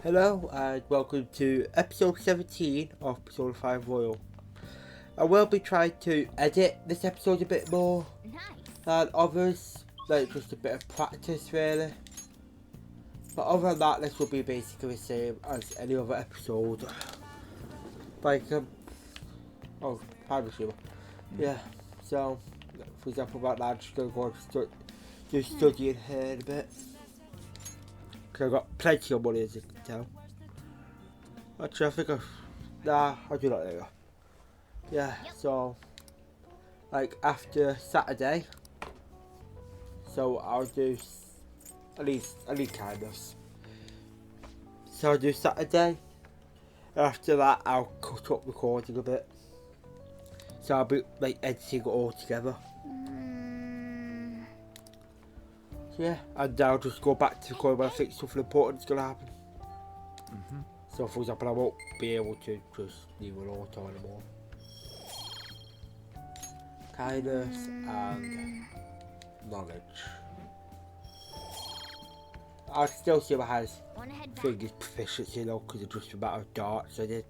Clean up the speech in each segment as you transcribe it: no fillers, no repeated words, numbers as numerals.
Hello and welcome to episode 17 of Persona 5 Royal. I will be trying to edit this episode a bit more than others, like just a bit of practice really. But other than that, this will be basically the same as any other episode. Like, private humor. Yeah, so, for example, right now I'm just going to go and do studying here in a bit. Because I've got plenty of money, as you can tell. Actually, I think I'll do that later. Yeah, so, like, after Saturday, so I'll do, at least kind of. So I'll do Saturday, and after that I'll cut up recording a bit. So I'll be, like, editing it all together. So yeah, and I'll just go back to recording when I think something important is going to happen. So, for example, I won't be able to just leave an auto anymore. Kindness and knowledge. I'll still see my highest thing is proficiency though, because it's just a matter of darts I did.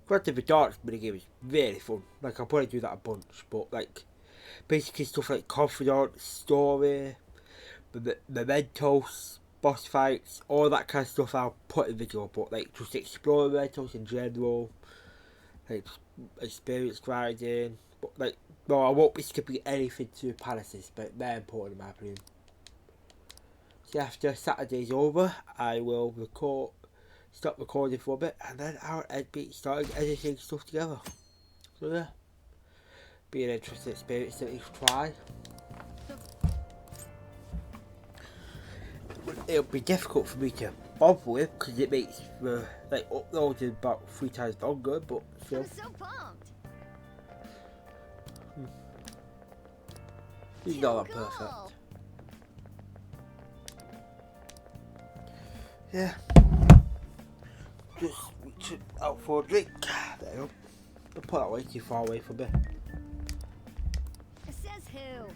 Granted, the darts minigame is really fun. Like, I'll probably do that a bunch, but like, basically stuff like confidence, story, mementos, boss fights, all that kind of stuff I'll put in video, but like, just explore mementos in general, like, experience grinding, but like, no, I won't be skipping anything to palaces, but they're important in my opinion. So after Saturday's over, I will stop recording for a bit, and then I'll be starting editing stuff together. So yeah, be an interesting experience to at least try. It'll be difficult for me to bother with because it makes the uploading about 3 times longer, but still. I'm so pumped. It's not that perfect. Yeah. Just reaching out for a drink. There you go. I'll put that way too far away from me. It says who?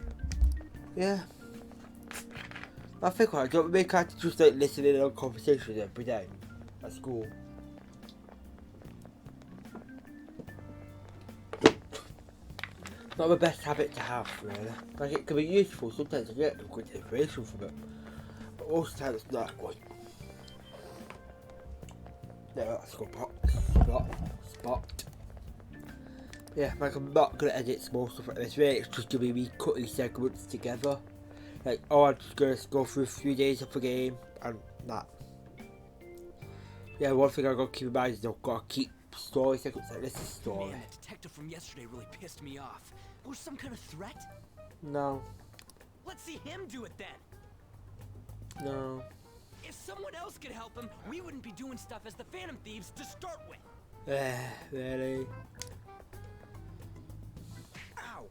Yeah. I think I don't make out to just like listening on conversations every day at school. Not the best habit to have, really. Like, it can be useful, sometimes I get good information from it, but most of the time it's not good. Yeah, that's a good spot. Yeah, like, I'm not going to edit small stuff like this, really. It's just going to be me cutting segments together. Like, oh, I'm just going to go through 3 days of the game, and that. Yeah, one thing I've got to keep in mind is I've got to keep story segments like this is story. Man, the detective from yesterday really pissed me off. Was some kind of threat? No. Let's see him do it then. No. If someone else could help him, we wouldn't be doing stuff as the Phantom Thieves to start with. Really? Ow.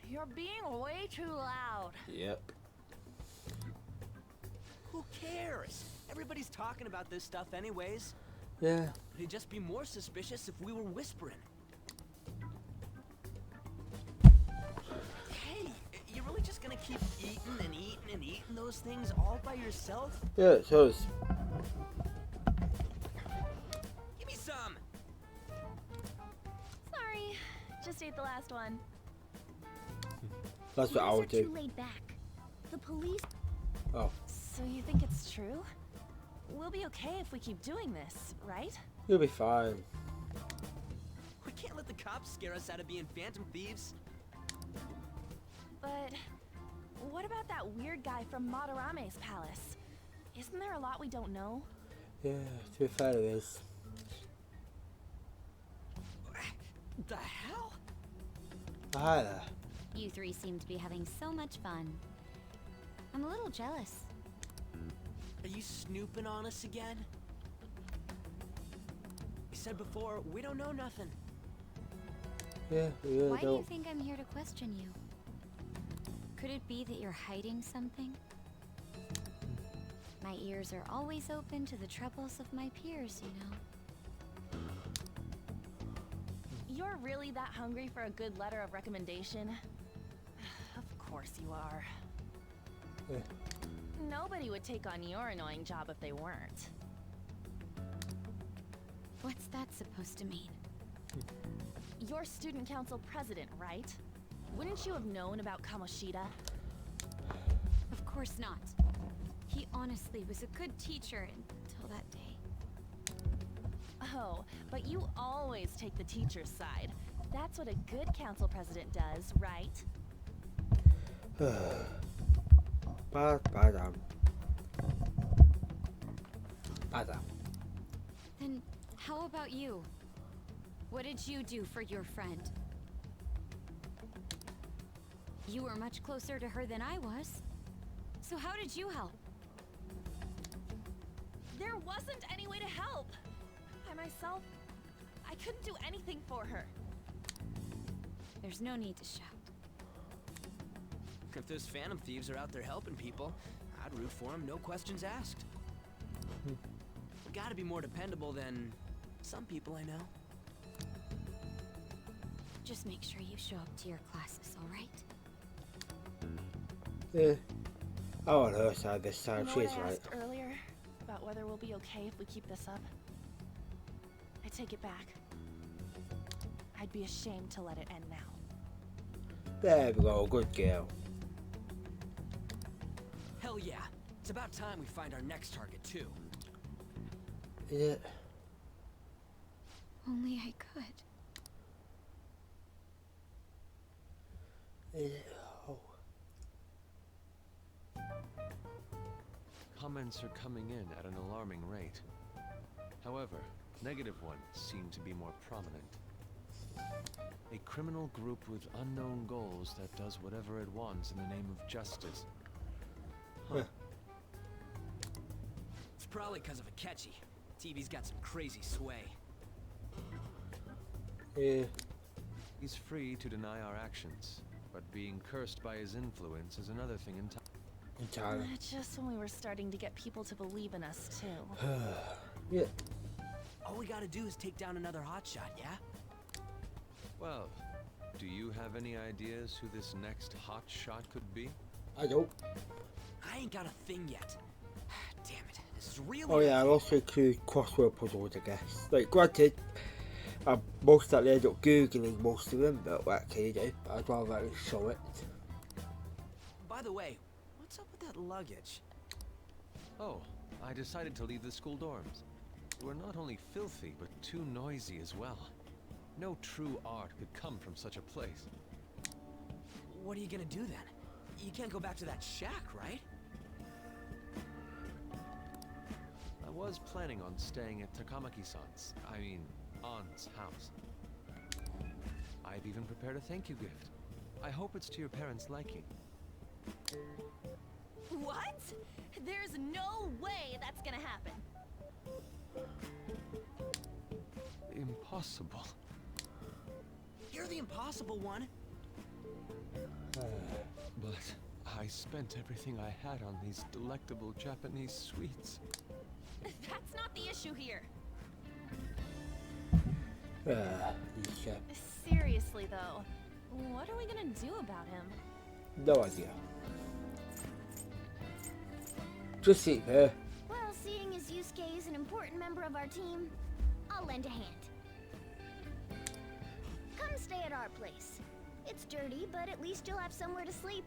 You're being way too loud. Yep. Who cares? Everybody's talking about this stuff anyways. Yeah. It'd just be more suspicious if we were whispering. Hey, you're really just gonna keep eating and eating and eating those things all by yourself? Yeah, it does. Give me some! Sorry, just ate the last one. That's what I would Too do. laid back. The police. Oh. So you think it's true? We'll be okay if we keep doing this, right? You'll be fine. We can't let the cops scare us out of being Phantom Thieves. But what about that weird guy from Madarame's palace? Isn't there a lot we don't know? Yeah, to be fair, it is. The hell? Hi there. You three seem to be having so much fun. I'm a little jealous. Are you snooping on us again? You said before, we don't know nothing. Yeah, we really Why do you don't. think I'm here to question you? Could it be that you're hiding something? My ears are always open to the troubles of my peers, you know. You're really that hungry for a good letter of recommendation? Of course you are. Yeah. Nobody would take on your annoying job if they weren't. What's that supposed to mean? You're student council president, right? Wouldn't you have known about Kamoshida? Of course not. He honestly was a good teacher until that day. Oh, but you always take the teacher's side. That's what a good council president does, right? Badam. Then how about you? What did you do for your friend? You were much closer to her than I was. So how did you help? There wasn't any way to help. By myself, I couldn't do anything for her. There's no need to shout. If those phantom thieves are out there helping people, I'd root for them, no questions asked. Gotta be more dependable than some people I know. Just make sure you show up to your classes, all right? Yeah. Oh, on her side this time, You know she's what I right. asked earlier about whether we'll be okay if we keep this up? I take it back. I'd be ashamed to let it end now. There we go, good girl. Hell yeah. It's about time we find our next target, too. Yeah. Only I could. Yeah. Oh. Comments are coming in at an alarming rate. However, negative ones seem to be more prominent. A criminal group with unknown goals that does whatever it wants in the name of justice. Huh. It's probably because of Akechi. TV's got some crazy sway. Yeah. He's free to deny our actions, but being cursed by his influence is another thing entirely. Just when we were starting to get people to believe in us, too. Yeah. All we gotta do is take down another hotshot, yeah? Well, do you have any ideas who this next hot shot could be? I don't. I ain't got a thing yet. Damn it, this is really... Oh yeah, I also include crossword puzzles, I guess. Like, granted, I most likely end up googling most of them, but what can you do? I'd rather actually show it. By the way, what's up with that luggage? Oh, I decided to leave the school dorms. We're not only filthy, but too noisy as well. No true art could come from such a place. What are you gonna do then? You can't go back to that shack, right? I was planning on staying at Takamaki-san's, aunt's house. I've even prepared a thank you gift. I hope it's to your parents' liking. What? There's no way that's gonna happen. Impossible. You're the impossible one. But I spent everything I had on these delectable Japanese sweets. That's not the issue here. Yeah. Seriously, though, what are we gonna do about him? No idea. Just sit there. Well, seeing as Yusuke is an important member of our team, I'll lend a hand. Come stay at our place. It's dirty, but at least you'll have somewhere to sleep.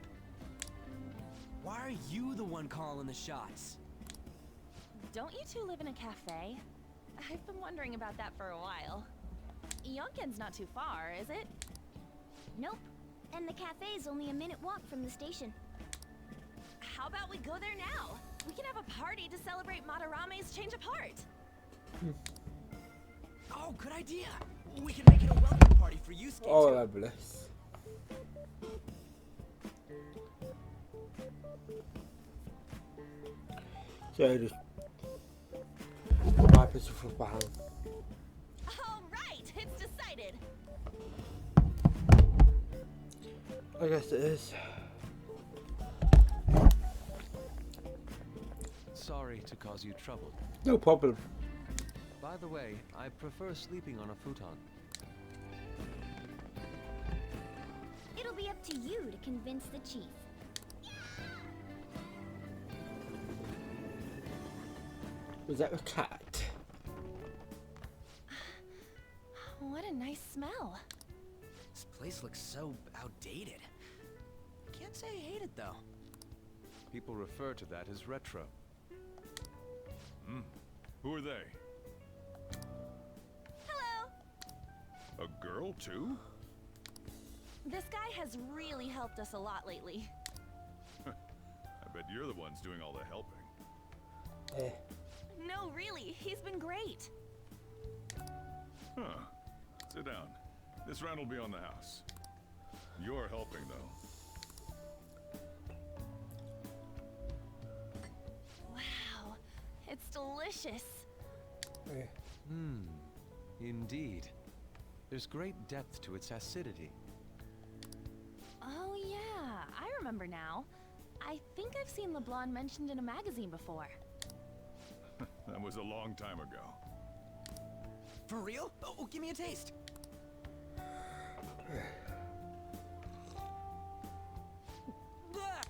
Why are you the one calling the shots? Don't you two live in a cafe? I've been wondering about that for a while. Yonken's not too far, is it? Nope. And the cafe's only a minute walk from the station. How about we go there now? We can have a party to celebrate Madarame's change of heart. Oh, good idea. We can make it a welcome party for Yusuke, Oh, too. fabulous. So just wipe it from behind. All right, it's decided. I guess it is. Sorry to cause you trouble. No problem. By the way, I prefer sleeping on a futon. It'll be up to you to convince the chief. Was that a cat? What a nice smell. This place looks so outdated. Can't say I hate it though. People refer to that as retro. Who are they? Hello. A girl, too? This guy has really helped us a lot lately. I bet you're the ones doing all the helping. Eh. No, really, he's been great. Huh. Sit down. This round will be on the house. You're helping, though. Wow, it's delicious. Eh. Indeed. There's great depth to its acidity. Oh yeah, I remember now. I think I've seen the blonde mentioned in a magazine before. That was a long time ago. For real? Oh, give me a taste. Blah!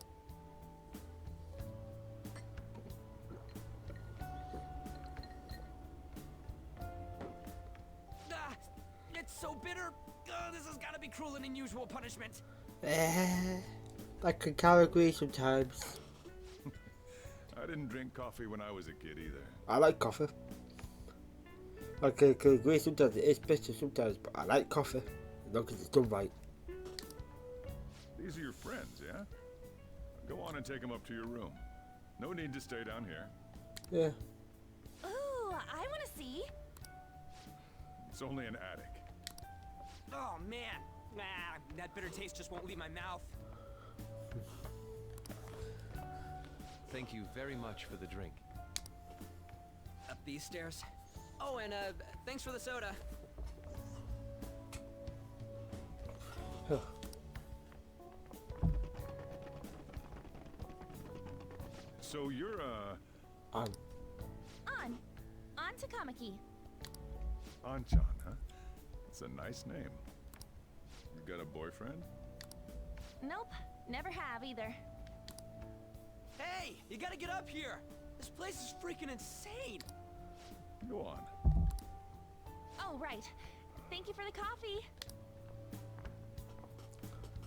Ah, it's so bitter. This has got to be cruel and unusual punishment. I can kind of agree sometimes. I didn't drink coffee when I was a kid either. I like coffee. I can agree sometimes it is bitter sometimes, but I like coffee. As long as it's done right. These are your friends, yeah? Go on and take them up to your room. No need to stay down here. Yeah. Ooh, I want to see. It's only an attic. Oh man, that bitter taste just won't leave my mouth. Thank you very much for the drink. Up these stairs. Oh, and thanks for the soda. So you're, On to Kamaki. Anchan, huh? It's a nice name. You got a boyfriend? Nope, never have either. Hey, you gotta get up here. This place is freaking insane. Go on. Oh, right. Thank you for the coffee.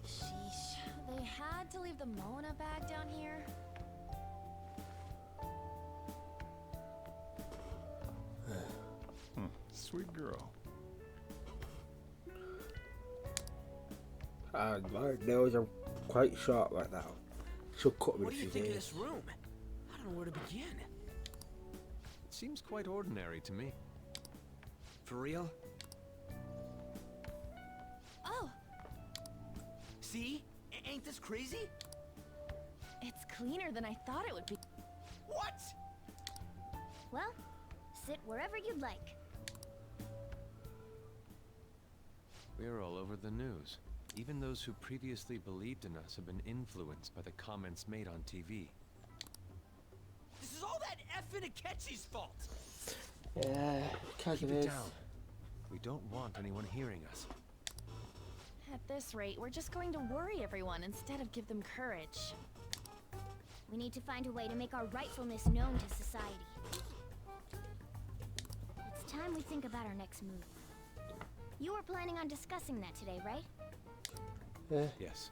Sheesh, they had to leave the Mona bag down here. Sweet girl. And my nails are quite short right now. Should cut them What in do a you few think of days. this room? I don't know where to begin. It seems quite ordinary to me. For real? Oh, See? Ain't this crazy? it's cleaner than I thought it would be. What? Well, sit wherever you'd like. We're all over the news. Even those who previously believed in us have been influenced by the comments made on TV. This is all that effing Akechi's fault. Yeah, kind Keep of it is. down. We don't want anyone hearing us. At this rate, we're just going to worry everyone instead of give them courage. We need to find a way to make our rightfulness known to society. It's time we think about our next move. You were planning on discussing that today, right? Yeah. Yes.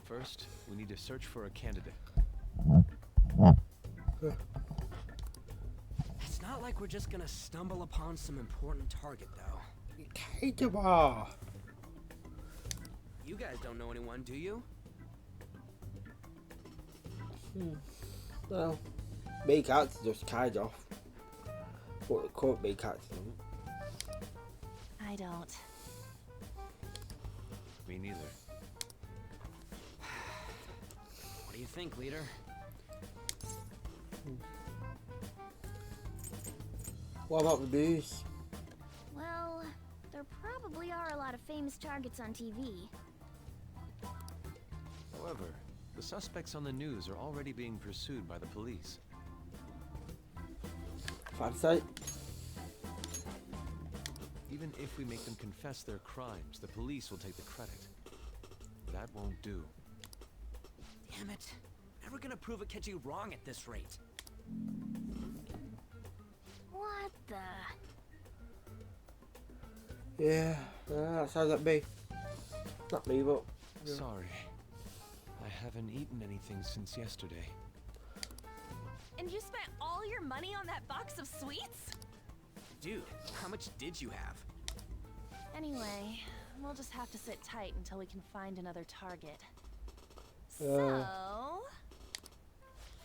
First, we need to search for a candidate. It's not like we're just gonna stumble upon some important target, though. Kind of are. You guys don't know anyone, do you? Well, main characters just kind of. But the current main characters don't. I don't. Me neither. What do you think, leader? What about the news? Well, there probably are a lot of famous targets on TV. However, the suspects on the news are already being pursued by the police. Fancy? Even if we make them confess their crimes, the police will take the credit. That won't do. Damn it. Never gonna prove Akechi wrong at this rate. Yeah, that sounds like me. Not me, but yeah. Sorry. I haven't eaten anything since yesterday. And you spent all your money on that box of sweets? Dude, how much did you have? Anyway, we'll just have to sit tight until we can find another target. Uh. So,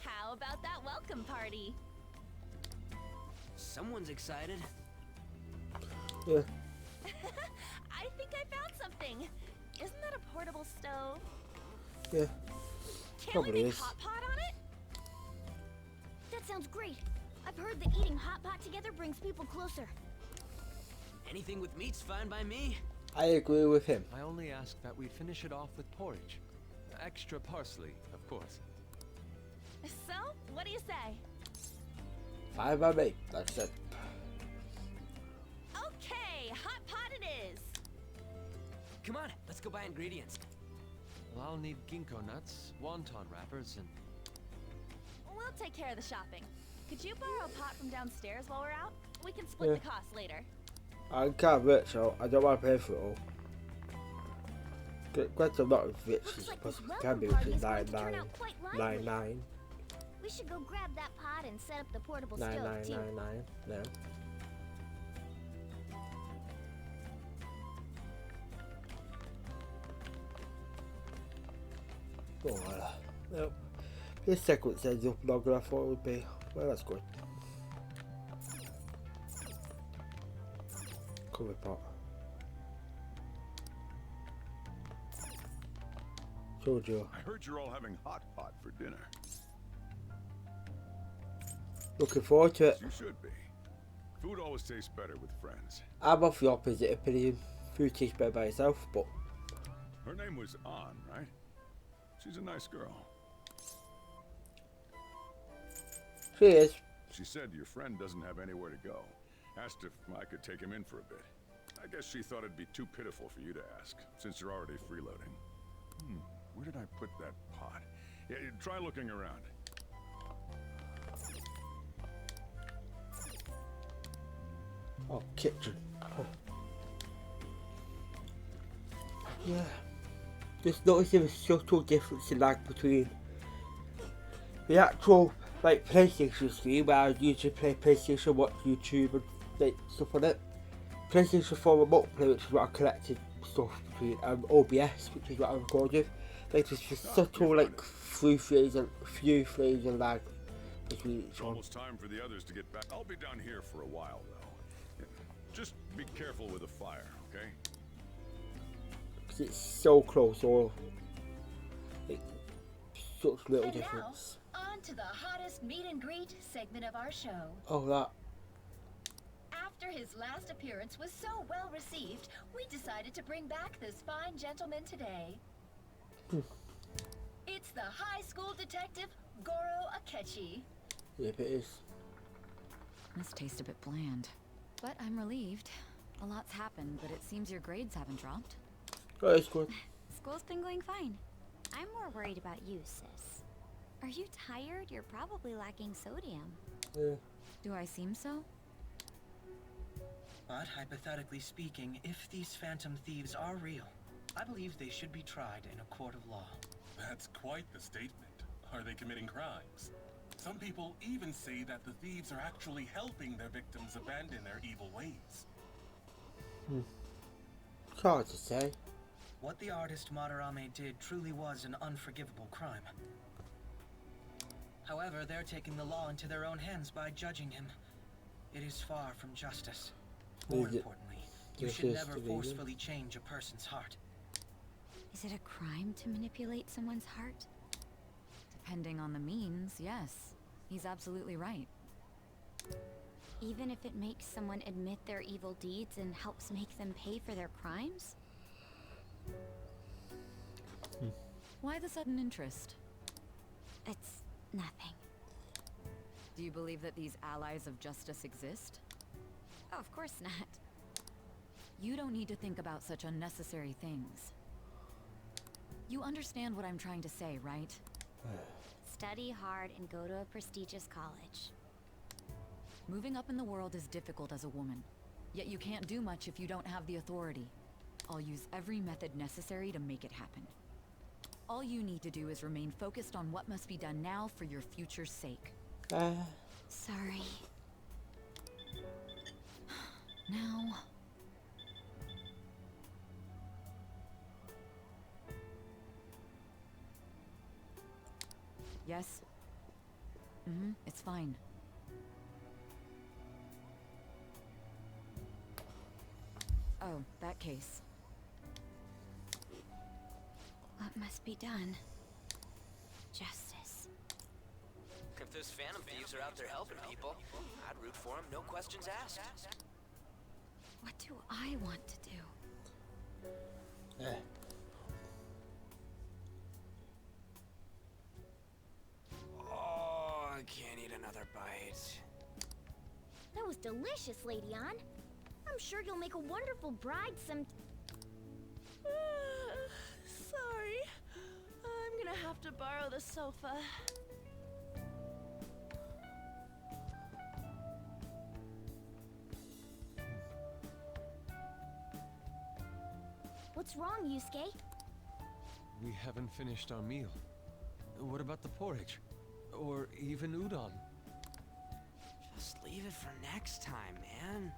how about that welcome party? Someone's excited. Yeah. I think I found something. Isn't that a portable stove? Yeah. Can't Probably we make is. hot pot on it? That sounds great. I've heard that eating hot pot together brings people closer. Anything with meat's fine by me. I agree with him. I only asked that we finish it off with porridge. Extra parsley, of course. So, what do you say? Fine by me, like I said. Okay, hot pot it is. Come on, let's go buy ingredients. Well, I'll need ginkgo nuts, wonton wrappers, and We'll take care of the shopping. Could you borrow a pot from downstairs while we're out? We can split the cost later. I can't rich, so I don't want to pay for it all. Quite a lot of rich Looks as like this possible can welcome be, which party is is going to turn 99. out quite lively. 99. We should go grab that pot and set up the portable stove, too. 9999. No. Oh, no. This sequence ends up longer than I thought it would be. Well, that's good. Cover pot. Told you. I heard you're all having hot pot for dinner. Looking forward to it. You should be. Food always tastes better with friends. I'm of the opposite opinion. Food tastes better by itself, but Her name was Ann, right? She's a nice girl. she is. She said your friend doesn't have anywhere to go. Asked if I could take him in for a bit. I guess she thought it'd be too pitiful for you to ask, since you're already freeloading. Where did I put that pot? Yeah, try looking around. Oh, kitchen. Oh. Yeah. Just noticing the subtle difference in like between the actual like PlayStation screen where I usually play PlayStation, watch YouTube and like stuff on it. PlayStation 4 remote play, which is what I collected stuff between, OBS, which is what I recorded. Like there's just subtle like few frames and lag between each It's one. almost time for the others to get back. I'll be down here for a while, though. Yeah, just be careful with the fire, okay? Because it's so close, or like such little And difference. now, on to the hottest meet and greet segment of our show. Oh, that. After his last appearance was so well received, we decided to bring back this fine gentleman today. It's the high school detective, Goro Akechi. Yep, it is. This tastes a bit bland. But I'm relieved. A lot's happened, but it seems your grades haven't dropped. Oh, it's good. School's been going fine. I'm more worried about you, sis. Are you tired? You're probably lacking sodium. Yeah. Do I seem so? But hypothetically speaking, if these phantom thieves are real, I believe they should be tried in a court of law. That's quite the statement. Are they committing crimes? Some people even say that the thieves are actually helping their victims abandon their evil ways. It's hard to say. What the artist Madarame did truly was an unforgivable crime. However, they're taking the law into their own hands by judging him. It is far from justice. More Is it importantly, you should justice never to leave him? forcefully change a person's heart. Is it a crime to manipulate someone's heart? Depending on the means, yes. He's absolutely right. Even if it makes someone admit their evil deeds and helps make them pay for their crimes? Why the sudden interest? It's nothing. Do you believe that these allies of justice exist? Oh, of course not. You don't need to think about such unnecessary things. You understand what I'm trying to say, right? Study hard and go to a prestigious college. Moving up in the world is difficult as a woman. Yet you can't do much if you don't have the authority. I'll use every method necessary to make it happen. All you need to do is remain focused on what must be done now for your future's sake. Sorry. Now... Yes? It's fine. Oh, that case. What must be done? Justice. If those phantom thieves are out there helping people, I'd root for them, no questions asked. What do I want to do? Yeah. Oh, I can't eat another bite. That was delicious, Lady Ann. I'm sure you'll make a wonderful bride some... Sorry. I'm gonna have to borrow the sofa. What's wrong, Yusuke? We haven't finished our meal. What about the porridge? Or even udon? Just leave it for next time, man.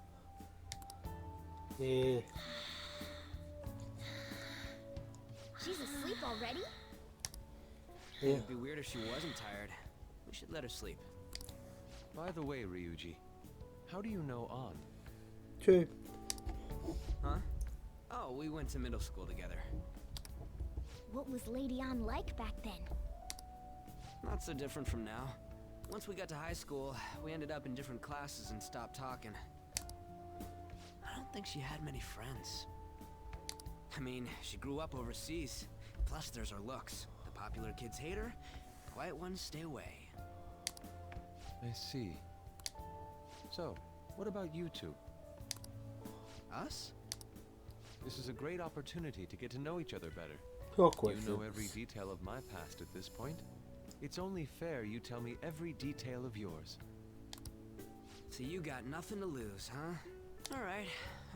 Yeah. She's asleep already? Yeah. It'd be weird if she wasn't tired. We should let her sleep. By the way, Ryuji, how do you know An? True. Huh? Oh, we went to middle school together. What was Lady Ann like back then? Not so different from now. Once we got to high school, we ended up in different classes and stopped talking. I don't think she had many friends. I mean, she grew up overseas. Plus, there's her looks. The popular kids hate her. Quiet ones stay away. I see. So, what about you two? Us? This is a great opportunity to get to know each other better. Talk You with know every detail of my past at this point. It's only fair you tell me every detail of yours. So you got nothing to lose, huh? Alright,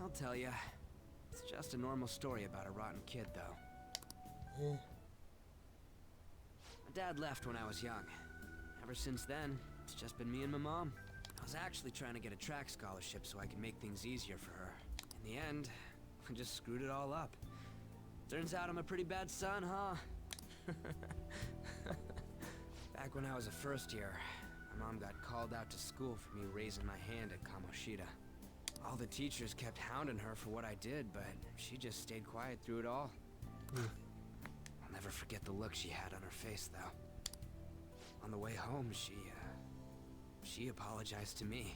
I'll tell you. It's just a normal story about a rotten kid, though. Yeah. My dad left when I was young. Ever since then, it's just been me and my mom. I was actually trying to get a track scholarship so I could make things easier for her. In the end, I just screwed it all up. Turns out I'm a pretty bad son, huh? Back when I was a first year, my mom got called out to school for me raising my hand at Kamoshida. All the teachers kept hounding her for what I did, but she just stayed quiet through it all. I'll never forget the look she had on her face, though. On the way home, she apologized to me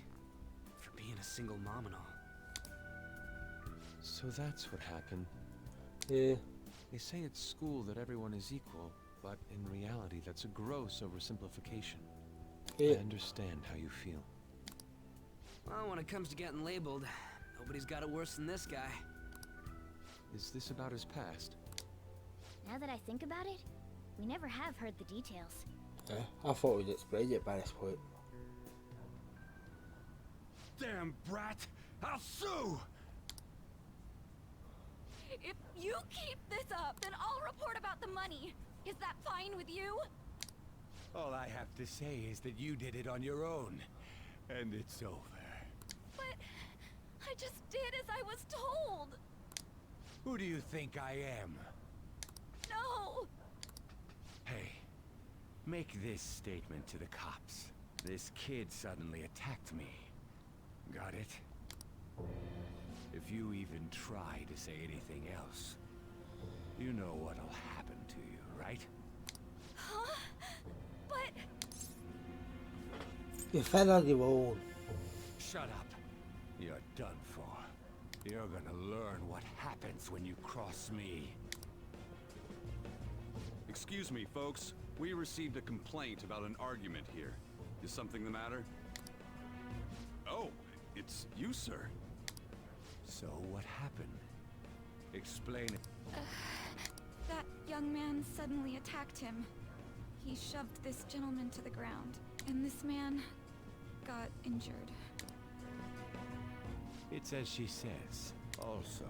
for being a single mom and all. So that's what happened. Yeah. They say at school that everyone is equal, but in reality that's a gross oversimplification. Yeah. I understand how you feel. Well, when it comes to getting labeled, nobody's got it worse than this guy. Is this about his past? Now that I think about it, we never have heard the details. Yeah. I thought we'd explained it by this point. Damn brat! I'll sue! If you keep this up, then I'll report about the money. Is that fine with you? All I have to say is that you did it on your own, and it's over. But I just did as I was told. Who do you think I am? No! Hey, make this statement to the cops. This kid suddenly attacked me. Got it? If you even try to say anything else, you know what'll happen to you, right? Huh? But... You fell on your own. Shut up. You're done for. You're gonna learn what happens when you cross me. Excuse me, folks. We received a complaint about an argument here. Is something the matter? Oh, it's you, sir. So what happened? Explain it. that young man suddenly attacked him. He shoved this gentleman to the ground, and this man got injured. It's as she says. Also,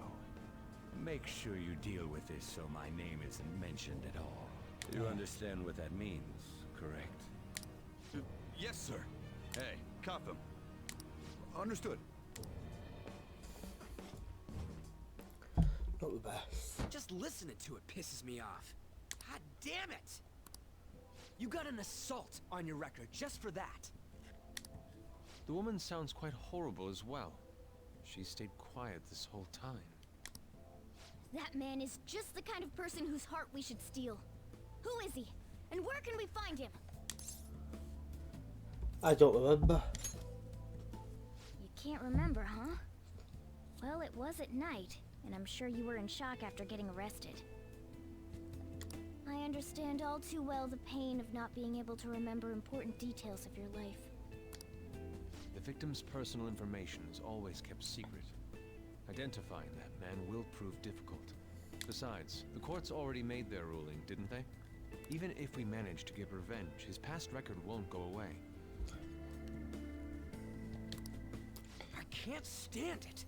make sure you deal with this so my name isn't mentioned at all. You understand what that means, correct? Yes, sir. Hey, cop him. Understood. Not the best. Just listening to it pisses me off. God damn it! You got an assault on your record just for that. The woman sounds quite horrible as well. She stayed quiet this whole time. That man is just the kind of person whose heart we should steal. Who is he? And where can we find him? I don't remember. You can't remember, huh? Well, it was at night, and I'm sure you were in shock after getting arrested. I understand all too well the pain of not being able to remember important details of your life. The victim's personal information is always kept secret. Identifying that man will prove difficult. Besides, the courts already made their ruling, didn't they? Even if we manage to get revenge, his past record won't go away. I can't stand it.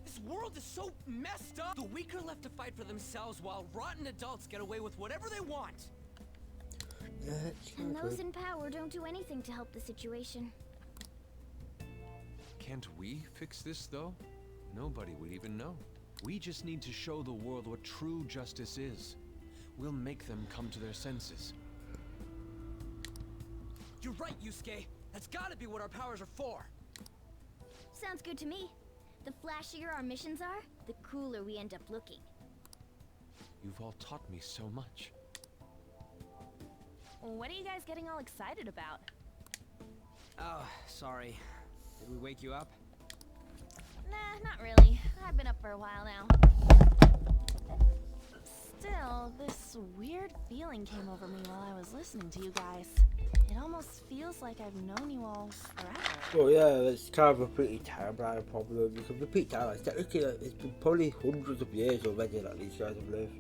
This world is so messed up. The weak are left to fight for themselves while rotten adults get away with whatever they want. And those in power don't do anything to help the situation. Can't we fix this, though? Nobody would even know. We just need to show the world what true justice is. We'll make them come to their senses. You're right, Yusuke. That's gotta be what our powers are for. Sounds good to me. The flashier our missions are, the cooler we end up looking. You've all taught me so much. What are you guys getting all excited about? Oh, sorry. Did we wake you up? Nah, not really. I've been up for a while now. Still, this weird feeling came over me while I was listening to you guys. It almost feels like I've known you all forever. Well, yeah, it's kind of a pretty terrible problem because the peak time, technically, it's been probably hundreds of years already that these guys have lived.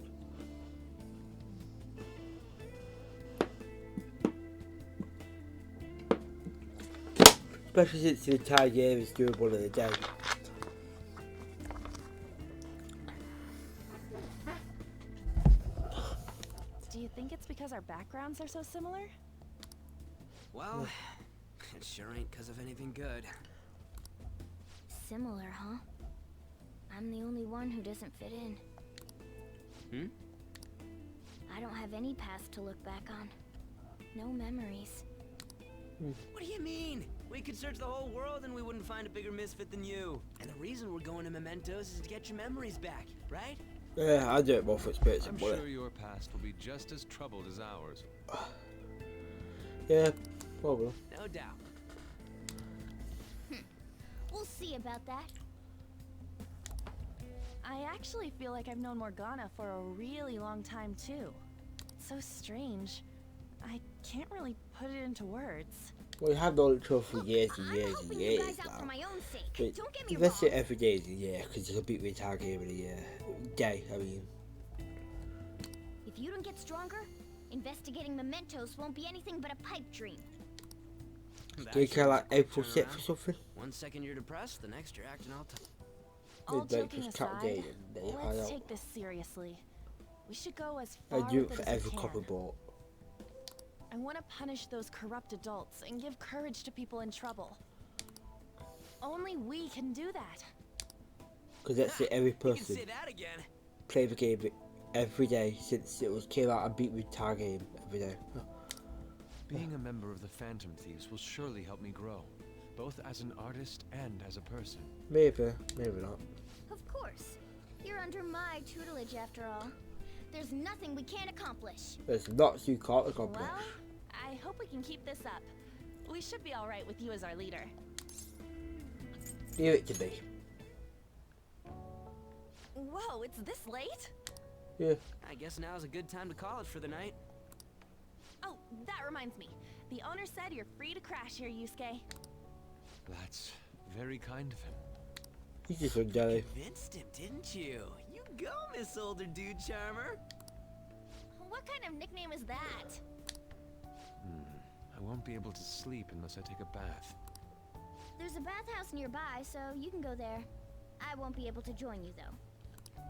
Especially since the entire game is doing one of the day. Do you think it's because our backgrounds are so similar? Well, it sure ain't because of anything good. Similar, huh? I'm the only one who doesn't fit in. Hmm? I don't have any past to look back on. No memories. What do you mean? We could search the whole world and we wouldn't find a bigger misfit than you. And the reason we're going to Mementos is to get your memories back, right? Yeah, I do it more for experience I'm and money. sure your past will be just as troubled as ours. Yeah, probably. No doubt. We'll see about that. I actually feel like I've known Morgana for a really long time, too. It's so strange. I can't really put it into words. Well, you have known each other for years and years and Helping you years guys out now. for my own sake. But Don't get me invest wrong. it every day is a year because it's a bit retard game in a year. Day, I mean. If you don't get stronger, investigating mementos won't be anything but a pipe dream. Do you care like April 6th or something? 1 second you're depressed, the next you're acting all All They joking just cut aside, day and they hide let's out. take this seriously. We should go as I far do with it it for as every we copper can. bought. I want to punish those corrupt adults and give courage to people in trouble. Only we can do that. Because that's it, every You can person say that again. play the game every day since it was came out and beat the entire game every day. Being a member of the Phantom Thieves will surely help me grow, both as an artist and as a person. Maybe, maybe not. Of course. You're under my tutelage after all. There's nothing we can't accomplish. There's lots you can't accomplish. Well, I hope we can keep this up. We should be all right with you as our leader. Leave it to me. Whoa, it's this late? Yeah. I guess now's a good time to call it for the night. Oh, that reminds me. The owner said you're free to crash here, Yusuke. That's very kind of him. He's just on jelly. Convinced him, didn't you? You go, Miss Older Dude Charmer. What kind of nickname is that? I won't be able to sleep unless I take a bath. There's a bathhouse nearby, so you can go there. I won't be able to join you, though.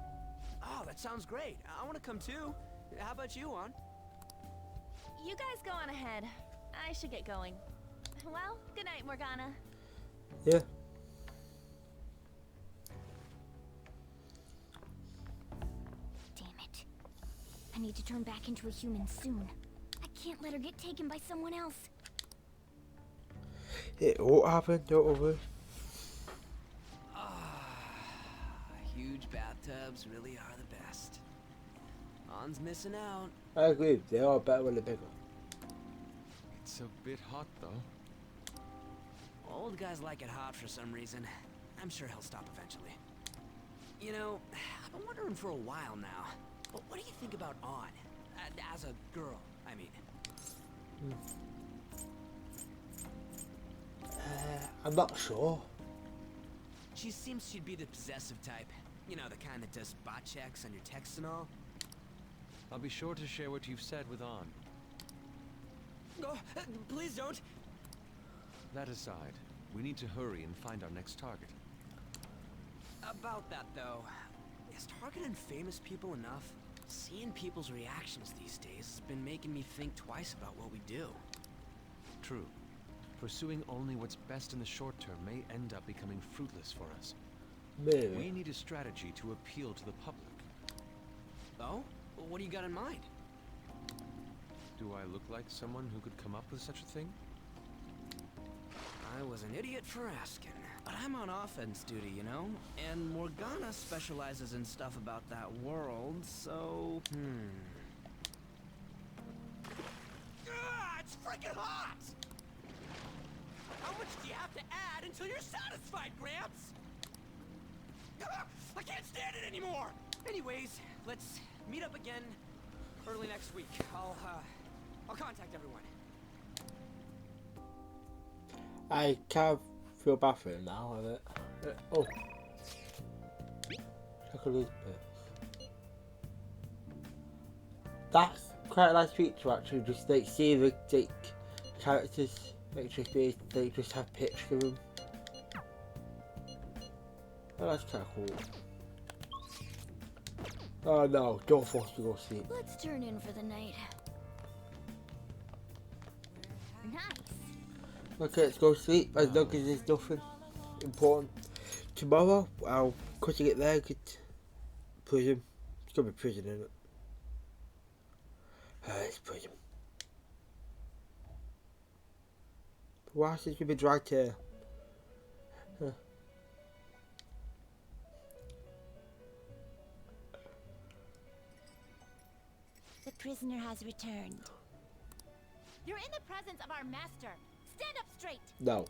Oh, that sounds great. I want to come too. How about you, An? You guys go on ahead. I should get going. Well, good night, Morgana. Yeah. Damn it. I need to turn back into a human soon. I can't let her get taken by someone else. It won't happen, don't worry. Huge bathtubs really are the best. An's missing out. I agree, they are better when they're bigger. It's a bit hot, though. Old guys like it hot for some reason. I'm sure he'll stop eventually. You know, I've been wondering for a while now. But what do you think about An? As a girl, I mean. I'm not sure. She seems she'd be the possessive type. You know, the kind that does spot checks on your texts and all. I'll be sure to share what you've said with An. Oh, please don't! That aside, we need to hurry and find our next target. About that, though, is targeting famous people enough? Seeing people's reactions these days has been making me think twice about what we do. True. Pursuing only what's best in the short term may end up becoming fruitless for us. Maybe. We need a strategy to appeal to the public. Oh? What do you got in mind? Do I look like someone who could come up with such a thing? I was an idiot for asking. But I'm on offense duty, you know? And Morgana specializes in stuff about that world, so... It's freaking hot! How much do you have to add until you're satisfied, Gramps? I can't stand it anymore! Anyways, let's meet up again early next week. I'll contact everyone. I can't feel bad for him now, have it? Oh. Check on these bits. That's quite a nice feature actually, just like see the like, characters, like just be, they just have pictures of them. Oh, that's kinda cool. Oh no, don't force me to go sleep. Let's turn in for the night. Nice. Okay, let's go sleep as long as there's nothing important. Tomorrow, I'll cut it there, get prison. It's gonna be prison, isn't it? It's prison. Why is it gonna be dragged here? Huh. The prisoner has returned. You're in the presence of our master. Stand up straight. No.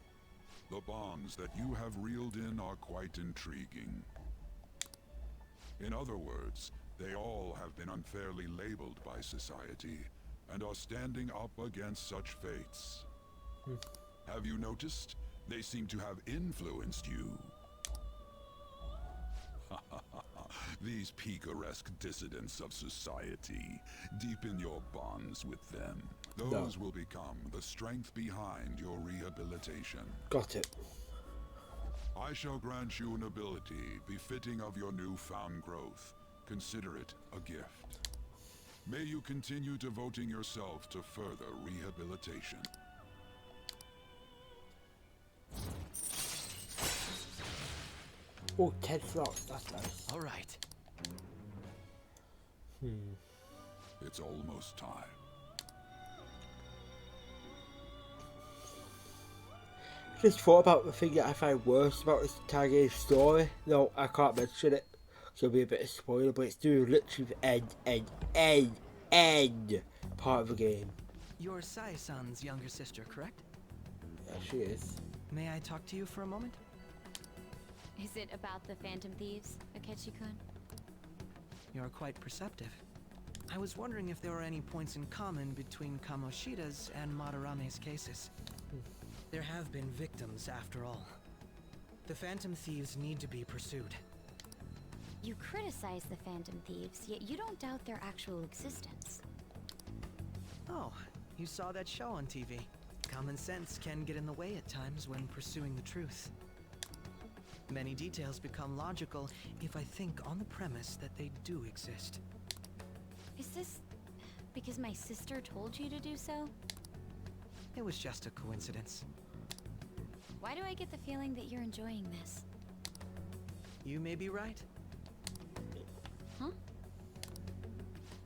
The bonds that you have reeled in are quite intriguing. In other words, they all have been unfairly labeled by society and are standing up against such fates. Have you noticed? They seem to have influenced you. These picaresque dissidents of society, deepen your bonds with them. Those will become the strength behind your rehabilitation. Got it. I shall grant you an ability befitting of your newfound growth. Consider it a gift. May you continue devoting yourself to further rehabilitation. Oh, 10 slots, that's nice. All right. It's almost time. Just thought about the thing that I find worse about this Target's story. No, I can't mention it. So it'll be a bit of spoiler, but it's doing literally the end part of the game. You're Sai-san's younger sister, correct? Yeah, she is. May I talk to you for a moment? Is it about the Phantom Thieves, Akechi-kun? You're quite perceptive. I was wondering if there were any points in common between Kamoshida's and Madarame's cases. There have been victims, after all. The Phantom Thieves need to be pursued. You criticize the Phantom Thieves, yet you don't doubt their actual existence. Oh, you saw that show on TV. Common sense can get in the way at times when pursuing the truth. Many details become logical if I think on the premise that they do exist. Is this because my sister told you to do so? It was just a coincidence. Why do I get the feeling that you're enjoying this? You may be right. Huh?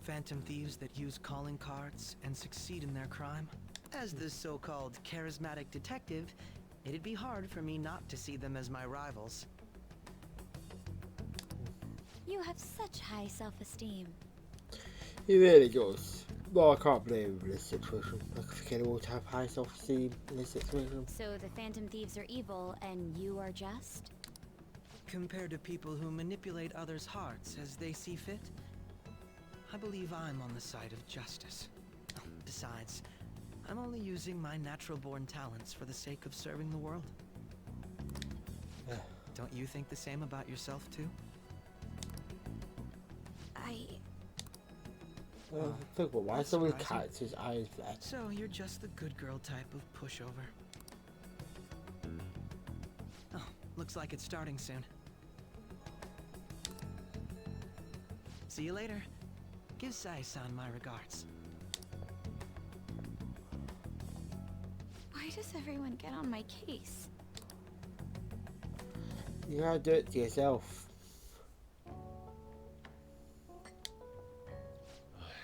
Phantom thieves that use calling cards and succeed in their crime. As the so-called charismatic detective, it'd be hard for me not to see them as my rivals. You have such high self-esteem. He really does. Well, I can't blame him in this situation. I think anyone would have high self-esteem in this situation. So the Phantom Thieves are evil and you are just? Compared to people who manipulate others' hearts as they see fit, I believe I'm on the side of justice. Besides, I'm only using my natural-born talents for the sake of serving the world. Don't you think the same about yourself, too? Think about why some of the characters' eyes there. So you're just the good girl type of pushover. Oh, looks like it's starting soon. See you later. Give Sai-san my regards. Why does everyone get on my case? You gotta do it to yourself.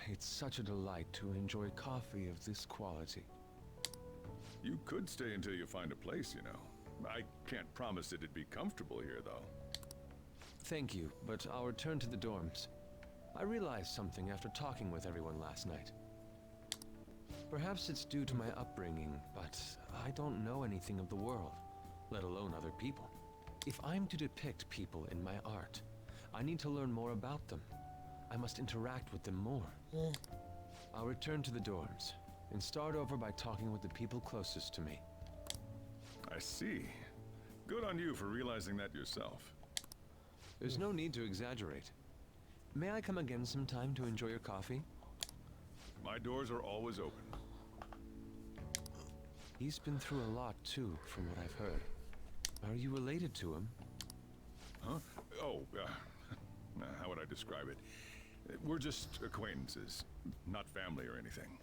It's such a delight to enjoy coffee of this quality. You could stay until you find a place, you know. I can't promise it'd be comfortable here, though. Thank you, but I'll return to the dorms. I realized something after talking with everyone last night. Perhaps it's due to my upbringing, but I don't know anything of the world, let alone other people. If I'm to depict people in my art, I need to learn more about them. I must interact with them more. I'll return to the dorms and start over by talking with the people closest to me. I see. Good on you for realizing that yourself. There's no need to exaggerate. May I come again sometime to enjoy your coffee? My doors are always open. He's been through a lot too, from what I've heard. Are you related to him? Huh? Oh, how would I describe it? We're just acquaintances, not family or anything.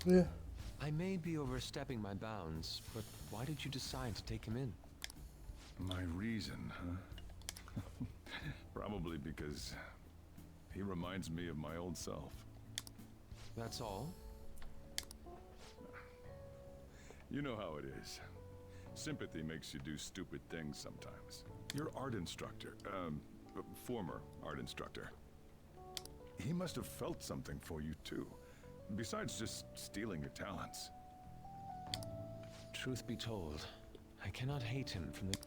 Yeah. I may be overstepping my bounds, but why did you decide to take him in? My reason, huh? Probably because he reminds me of my old self. That's all? You know how it is. Sympathy makes you do stupid things sometimes. Your art instructor, former art instructor. He must have felt something for you too, besides just stealing your talents. Truth be told, I cannot hate him from the...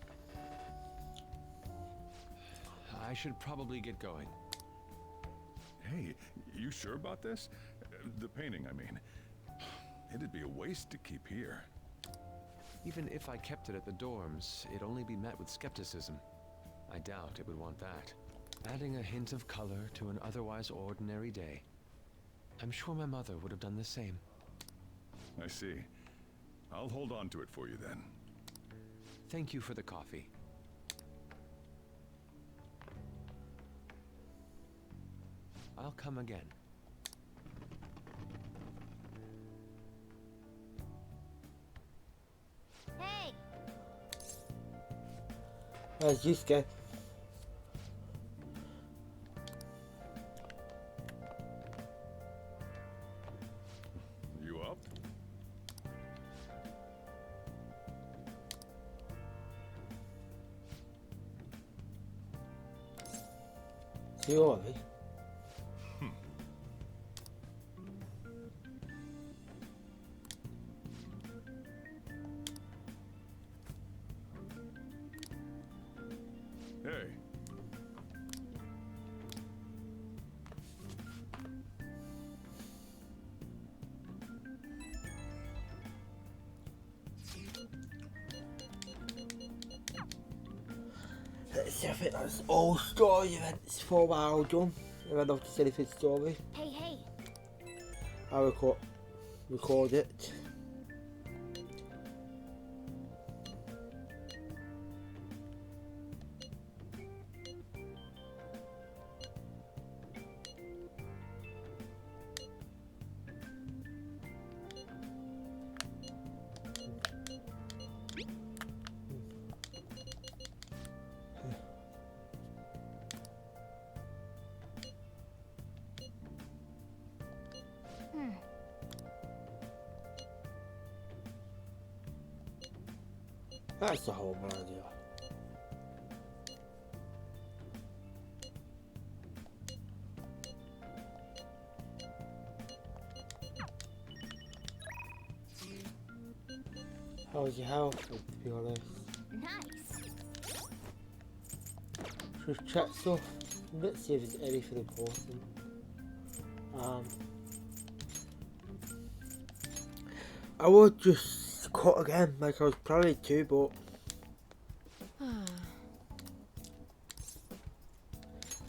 I should probably get going. Hey, you sure about this? The painting, I mean. It'd be a waste to keep here. Even if I kept it at the dorms, it'd only be met with skepticism. I doubt it would want that. Adding a hint of color to an otherwise ordinary day. I'm sure my mother would have done the same. I see. I'll hold on to it for you then. Thank you for the coffee. I'll come again. Hey! There's Yusuke. You up? You alright? Hey. Let's see, I think that's all story events for a while done. If I noticed anything story. Hey, hey! I record it. That's the whole idea. How's your health, to be honest? Nice. Just check stuff. Let's see if there's anything important. I would just cut again, like I was planning to, but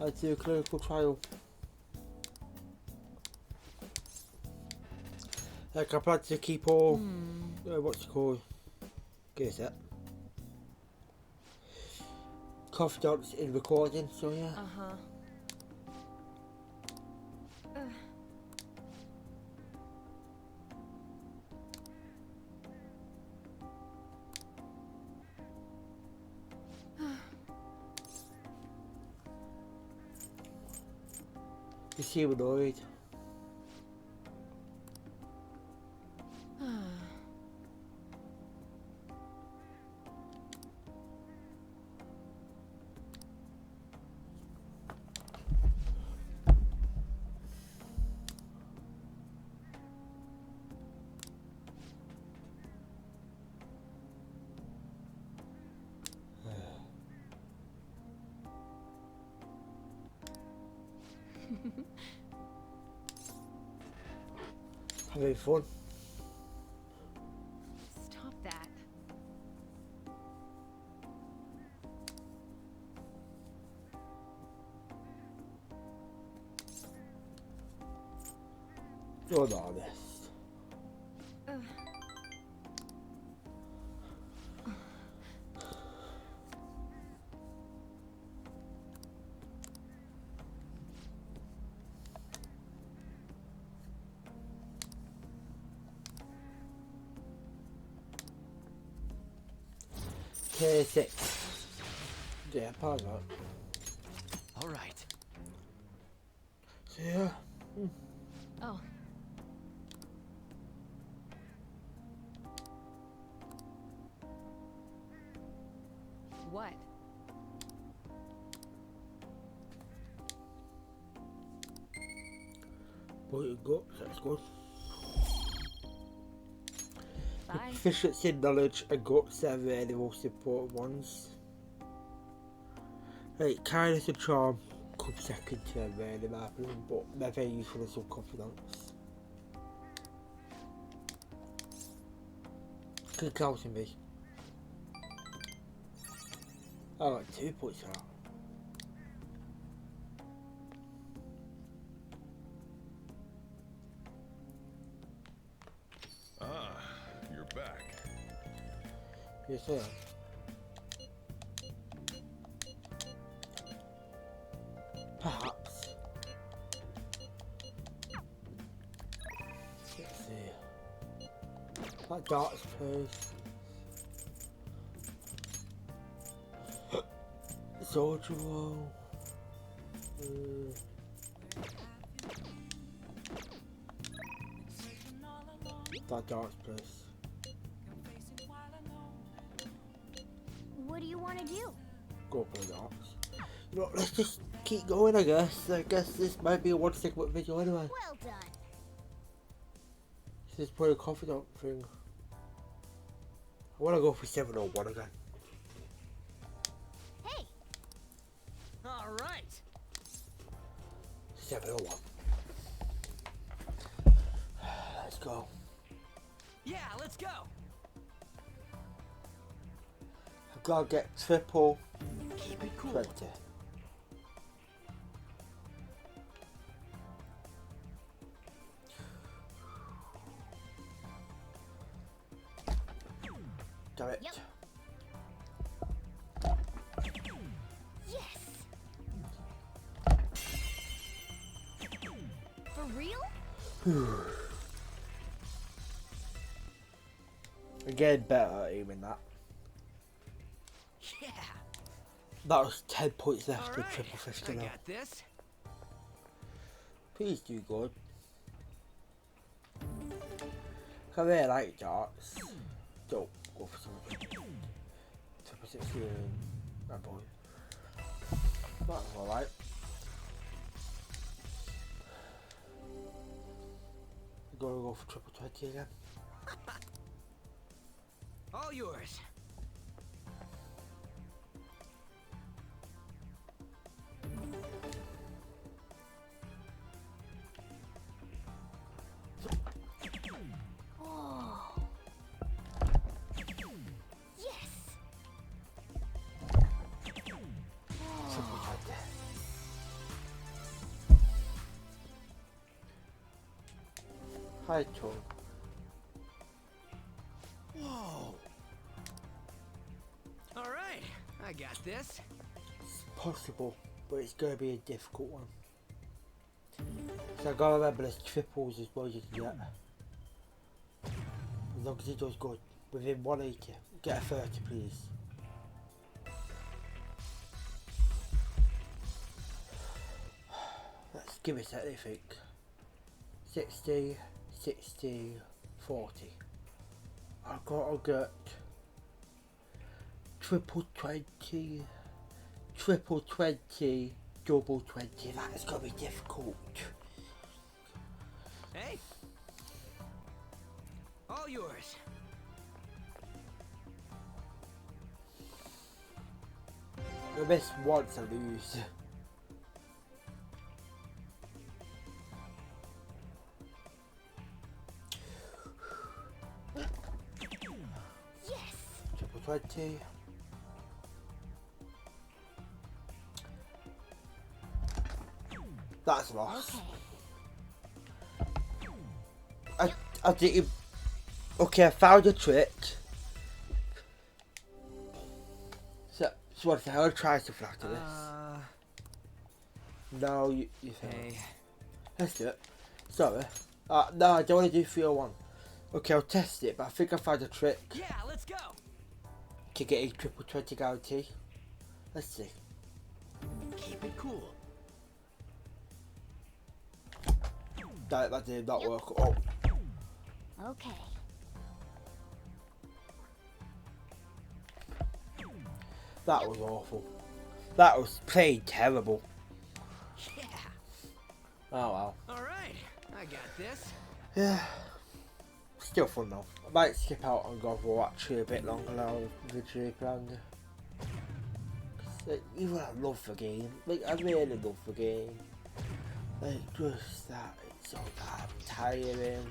I'd do a clinical trial. Like I plan to keep all, what's it called? Give us that. Confidants in recording, so yeah. You seem annoyed. Having fun. Stop that. You're honest. K6. Yeah, part of that. All right. So yeah. Oh. What? But you got, that's good. Bye. Proficiency, knowledge, and guts are really the most important ones. Like, kindness and charm come second to them, really, my opinion, but they're very useful in some confidence. Good counting me. I got 2 points for that. Ah, you're back. Yes, I am. Perhaps. Let's see. That darts place. Soldier roll. That darts place. What do you want to do? Go play darts. You know, let's just keep going, I guess. I guess this might be a 1 segment video anyway. Well done. This is probably a confident thing. I want to go for 701 again. Hey. All right. 701. Let's go. Yeah, let's go. I've got to get triple Keep it cool. 20. Damn it. Yep. Yes. For real? Again, better at aiming that. Yeah. That was 10 points left All to right, triple 50 I now. got this. Please do good. I really like darts. Don't go for something. Triple 16. Oh boy. That's alright. We're gonna go for triple 20 again. All yours. Oh. Yes. Triple 20. Hi, Tom. Whoa. All right, I got this. It's possible, but it's gonna be a difficult one. So I gotta remember there's triples as well you can get. As long as it does good. Within 180. Get a 30 please. Let's give it anything. 60, 60, 40. I gotta get triple 20, triple 20, double 20. That is gonna be difficult. Hey. All yours. I miss once, I lose. Yes. Triple 20. That's a loss. Okay. I didn't. Okay, I found a trick. So what the hell? Try something after this. No, you failed. Hey. Let's do it. Sorry. No, I don't want to do 301. Okay, I'll test it, but I think I found a trick Yeah, let's go. to get a triple 20 guarantee. Let's see. Keep it cool. That did not work. Oh, Okay. that was awful. That was played terrible. Yeah. Oh well. All right, I got this. Yeah. Still fun though. I might skip out and go for actually a bit longer now with the planned. Even I love the game. Like I really love the game. Like just that it's so damn tiring,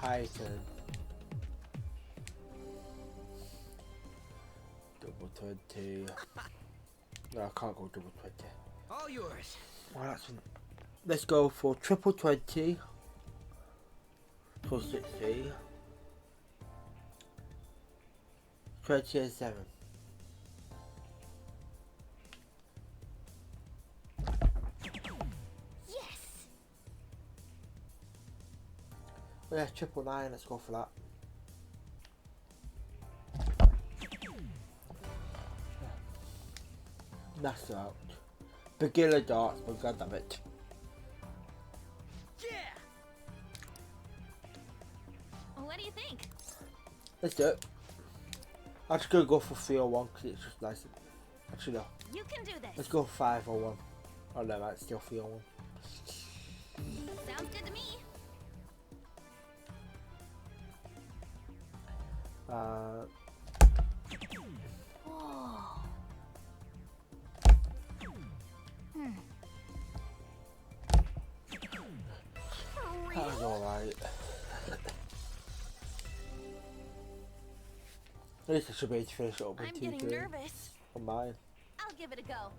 heightened. Double 20. No, I can't go double 20. All yours. Well, that's let's go for triple 20 plus 60. 20 and 7. Yes. Yeah, triple 9, let's go for that. That's out. Beginner darts, but god damn it. Yeah. What do you think? Let's do it. I'm just gonna go for 301 because it's just nice. Actually, no. You can do this. Let's go for 501. Oh no, that's still 301. Sounds good to me. Uh, Oh. that was alright. At least I should be able to finish it up in I'm 2 getting turns nervous. on mine. I'll give it a go.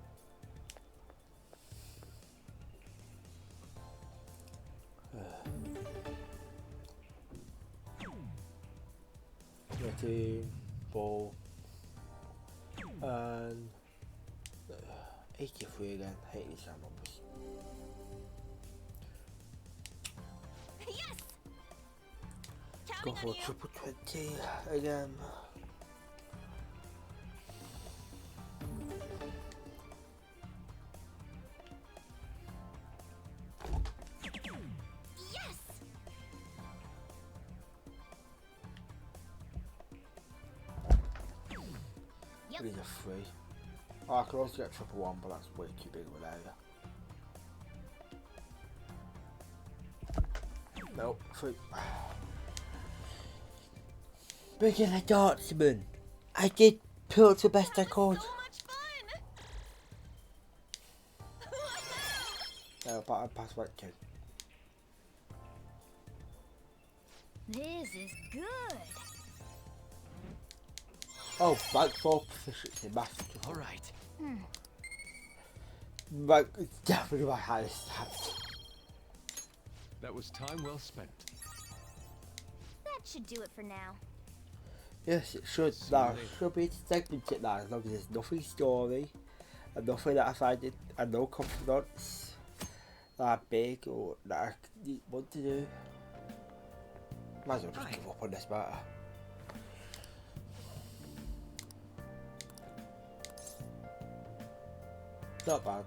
4. And 83 again. Hate these round numbers. Yes! Go Counting for on you. triple 20 again. Yes! Yep. These are 3. Oh, I could also get triple 1, but that's way too big of an area. Nope, 3. Beginner Dartsman. I did pull the best I could. So much fun! But I passed right 2. This is good. Oh, rank 4 proficiency master. Alright. Rank is definitely my highest stat. That was time well spent. That should do it for now. Yes, it should. See Now, you later. should be segmented now, as long as there's nothing story, and nothing that I find it, and no confidants that are big or that I want to do. Might as well just give up on this matter. Not bad.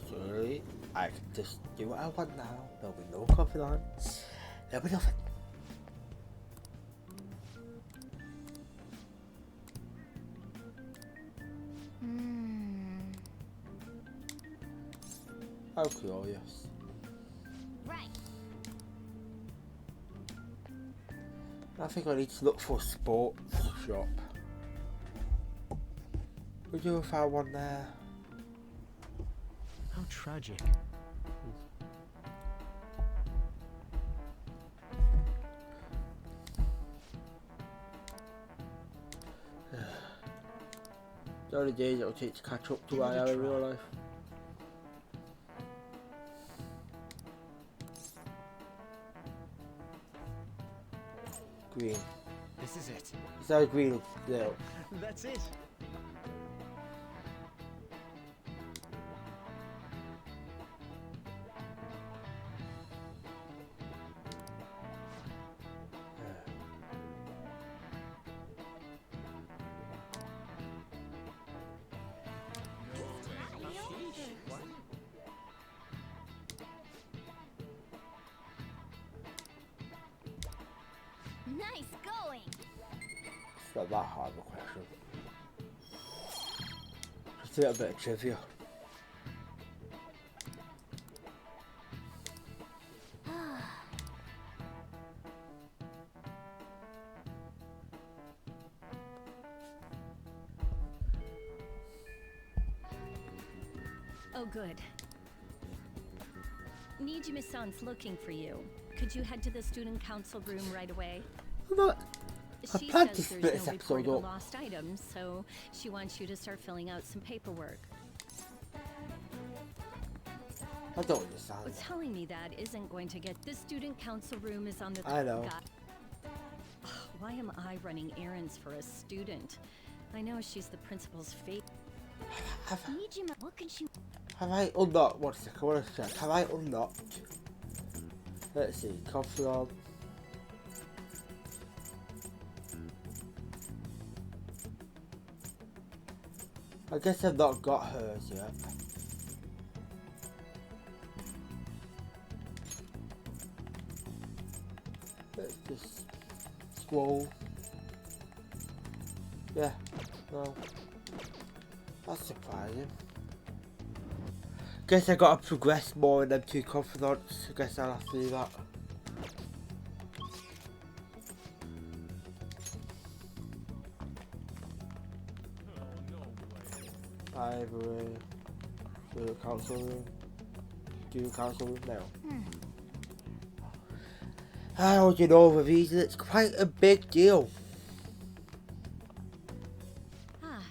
Surely, I can just do what I want now. There'll be no confidants. There'll be nothing. How curious. Right. I think I need to look for a sports shop. Would you have found one there? How tragic. The only days it'll take to catch up to Give where it I a am in try. real life. Green. This is it. Is that a green? No. That's it. Nice going. It's not that hard of a question. Just a little bit of trivia. Oh, good. Nijime-san's looking for you. Could you head to the student council room right away? I She planned to says split there's this no episode report of up. lost items, so she wants you to start filling out some paperwork. I don't understand. Well, telling me that isn't going to get... The student council room is on the... I know. Why am I running errands for a student? I know she's the principal's fate. Nijima, what can she... Have I unlocked? 1 second, I want to check. Have I unlocked? Let's see, confidant. I guess I've not got hers yet. Let's just scroll. Yeah, no. That's surprising. Guess I gotta progress more in them 2 confidants. I guess I'll have to do that. Ivory. Do the council room. Do the council room now. I already know with these, it's quite a big deal. Ah,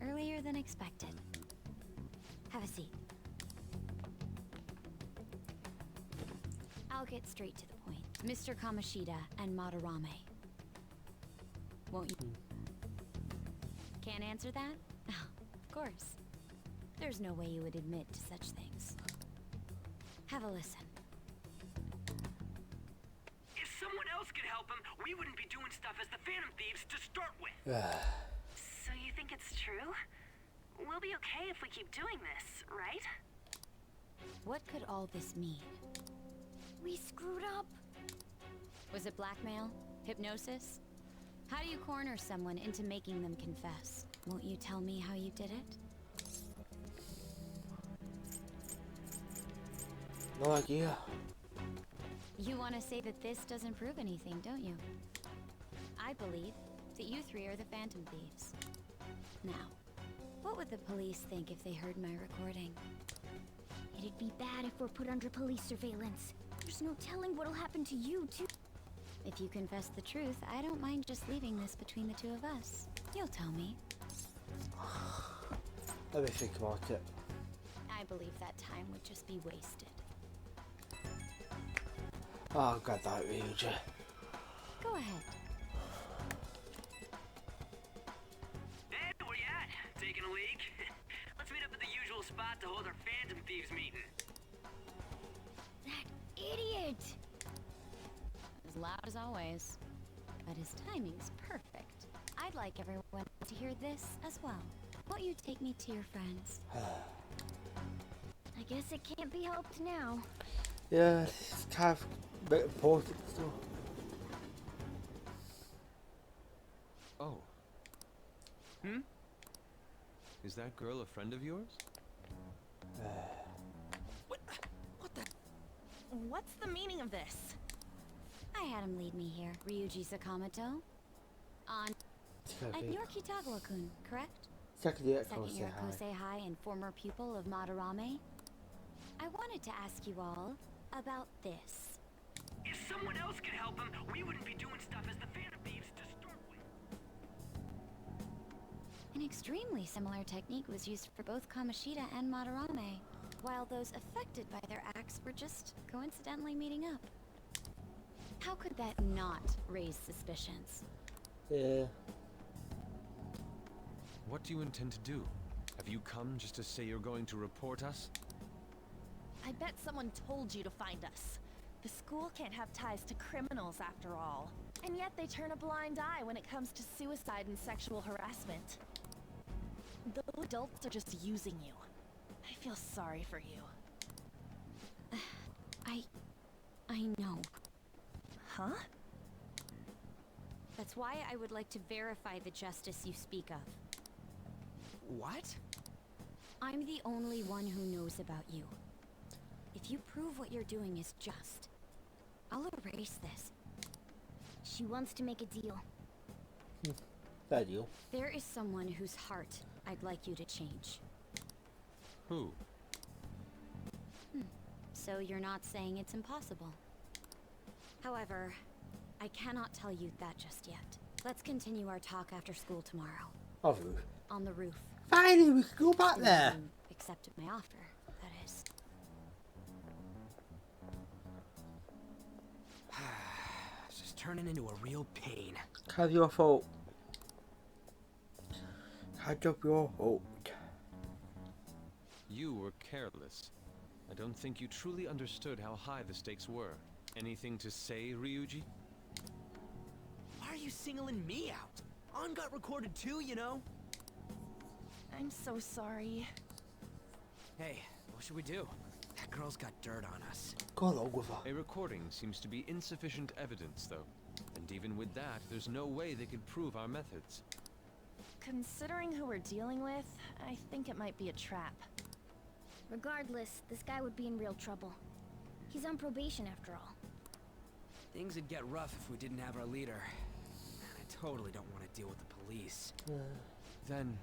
earlier than expected. Have a seat. I'll get straight to the point. Mr. Kamoshida and Madarame. Won't you? Can't answer that? Of course. There's no way you would admit to such things. Have a listen. If someone else could help him, we wouldn't be doing stuff as the Phantom Thieves to start with. So you think it's true? We'll be okay if we keep doing this, right? What could all this mean? We screwed up. Was it blackmail? Hypnosis? How do you corner someone into making them confess? Won't you tell me how you did it? No idea. You want to say that this doesn't prove anything, don't you? I believe that you three are the Phantom Thieves. Now, what would the police think if they heard my recording? It'd be bad if we're put under police surveillance. There's no telling what'll happen to you, too. If you confess the truth, I don't mind just leaving this between the two of us. You'll tell me. Let me think about it. I believe that time would just be wasted. Oh, God, that Ryuji. Go ahead. Hey, where you at? Taking a leak? Let's meet up at the usual spot to hold our Phantom Thieves meeting. That idiot! As loud as always. But his timing's perfect. I'd like everyone to hear this as well. Won't you take me to your friends? I guess it can't be helped now. Yeah, it's kind of a bit important still. Oh. Is that girl a friend of yours? What the? What's the meaning of this? I had him lead me here. Ryuji Sakamoto. And Yorki Tagawa-kun, correct? Second year at Second year at Kosei High and former pupil of Madarame. I wanted to ask you all about this. If someone else could help him, we wouldn't be doing stuff as the Phantom Thieves to start with. An extremely similar technique was used for both Kamoshida and Madarame, while those affected by their acts were just coincidentally meeting up. How could that not raise suspicions? Yeah. What do you intend to do? Have you come just to say you're going to report us? I bet someone told you to find us. The school can't have ties to criminals after all. And yet they turn a blind eye when it comes to suicide and sexual harassment. Those adults are just using you. I feel sorry for you. I know. Huh? That's why I would like to verify the justice you speak of. What? I'm the only one who knows about you. If you prove what you're doing is just, I'll erase this. She wants to make a deal. Bad deal. There is someone whose heart I'd like you to change. Who? So you're not saying it's impossible. However, I cannot tell you that just yet. Let's continue our talk after school tomorrow. On the roof. On the roof. Finally, we can go back there. Accepted my offer, that is. This is turning into a real pain. How's your fault? How's your fault? You were careless. I don't think you truly understood how high the stakes were. Anything to say, Ryuji? Why are you singling me out? On got recorded too, you know? I'm so sorry. Hey, what should we do? That girl's got dirt on us. Go along with her. A recording seems to be insufficient evidence, though. And even with that, there's no way they could prove our methods. Considering who we're dealing with, I think it might be a trap. Regardless, this guy would be in real trouble. He's on probation after all. Things would get rough if we didn't have our leader. I totally don't want to deal with the police. Then,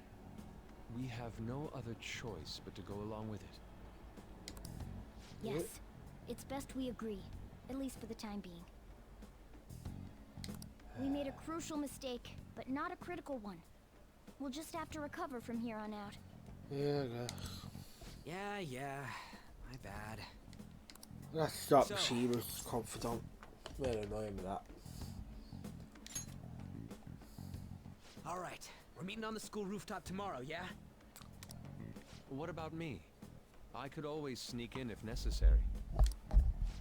we have no other choice but to go along with it. Yes, it's best we agree, at least for the time being. We made a crucial mistake, but not a critical one. We'll just have to recover from here on out. Yeah, I guess. Yeah, my bad. Let's stop. She was confident. Really annoying with that. All right, we're meeting on the school rooftop tomorrow, yeah? What about me? I could always sneak in if necessary.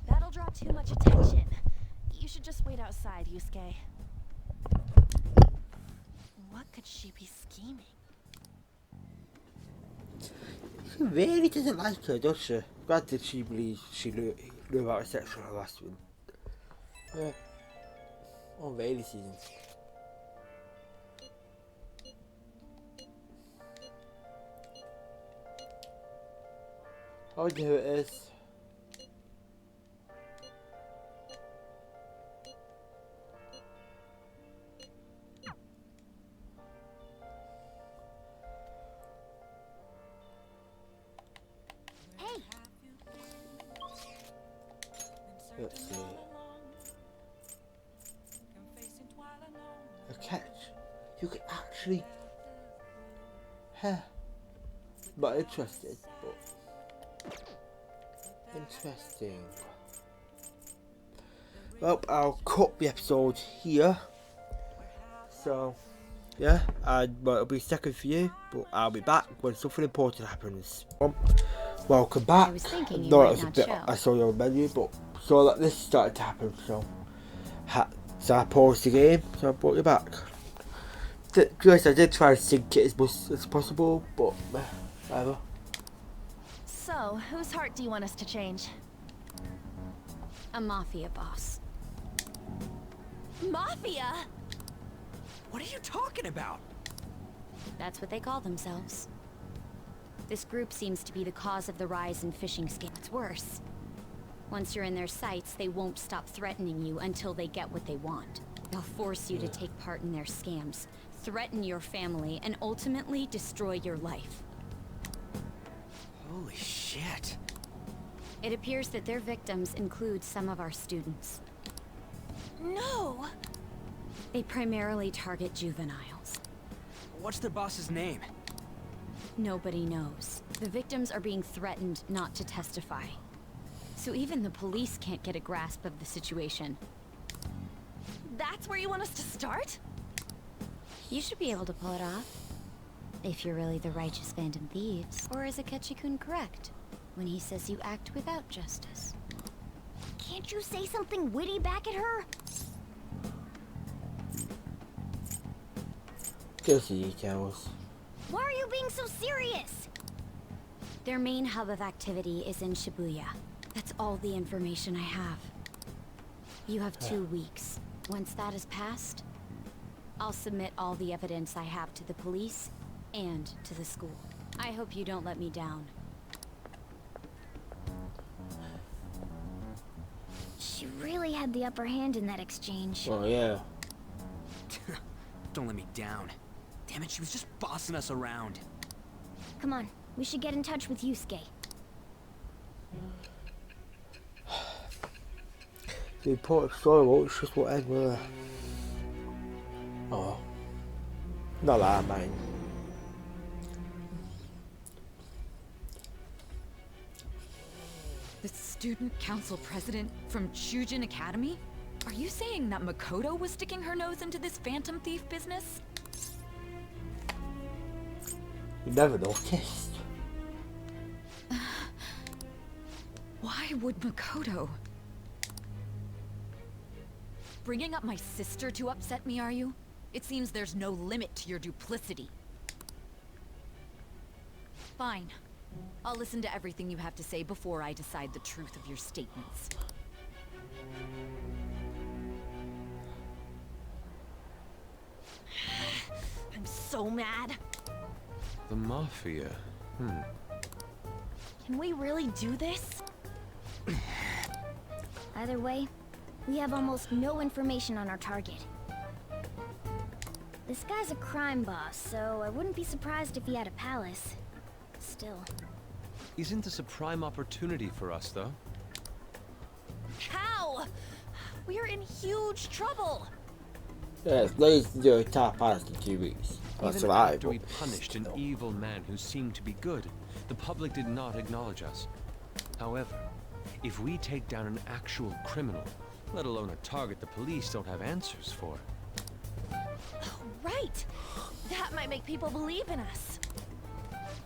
That'll draw too much attention. You should just wait outside, Yusuke. What could she be scheming? She really doesn't like her, does she? Granted, she believes she knew about her sexual harassment. Yeah. On Bailey season. I wonder who it is. Hey! Let's see. A catch. You can actually. Huh. Not interested, but. Interesting. Well, I'll cut the episode here. So, yeah, it'll be a second for you, but I'll be back when something important happens. Welcome back. I was thinking you No, might it was a not bit. show. I saw your menu, but saw that this started to happen, so I paused the game, so I brought you back. Yes, I did try to sync it as much as possible, but whatever. So, whose heart do you want us to change? A mafia boss. Mafia? What are you talking about? That's what they call themselves. This group seems to be the cause of the rise in phishing scams. It's worse. Once you're in their sights, they won't stop threatening you until they get what they want. They'll force you to take part in their scams, threaten your family, and ultimately destroy your life. Holy shit. It appears that their victims include some of our students. No! They primarily target juveniles. What's their boss's name? Nobody knows. The victims are being threatened not to testify. So even the police can't get a grasp of the situation. That's where you want us to start? You should be able to pull it off. If you're really the righteous Phantom Thieves. Or is Akechi-kun correct when he says you act without justice? Can't you say something witty back at her? Give us the details. Why are you being so serious? Their main hub of activity is in Shibuya. That's all the information I have. You have 2 weeks. Once that has passed, I'll submit all the evidence I have to the police and to the school. I hope you don't let me down. She really had the upper hand in that exchange. Oh yeah. Don't let me down. Damn it, she was just bossing us around. Come on, we should get in touch with Yusuke. The important story was just what Ed were. Oh. Not that, mate. The student council president from Chujin Academy? Are you saying that Makoto was sticking her nose into this phantom thief business? You never noticed. Why would Makoto? Bringing up my sister to upset me, are you? It seems there's no limit to your duplicity. Fine. I'll listen to everything you have to say before I decide the truth of your statements. I'm so mad. The Mafia. Can we really do this? Either way, we have almost no information on our target. This guy's a crime boss, so I wouldn't be surprised if he had a palace. Still. Isn't this a prime opportunity for us, though? How? We're in huge trouble. Yes, ladies can do a top palace in 2 weeks. That's Even right. after we punished an evil man who seemed to be good, the public did not acknowledge us. However, if we take down an actual criminal, let alone a target the police don't have answers for. Right! That might make people believe in us.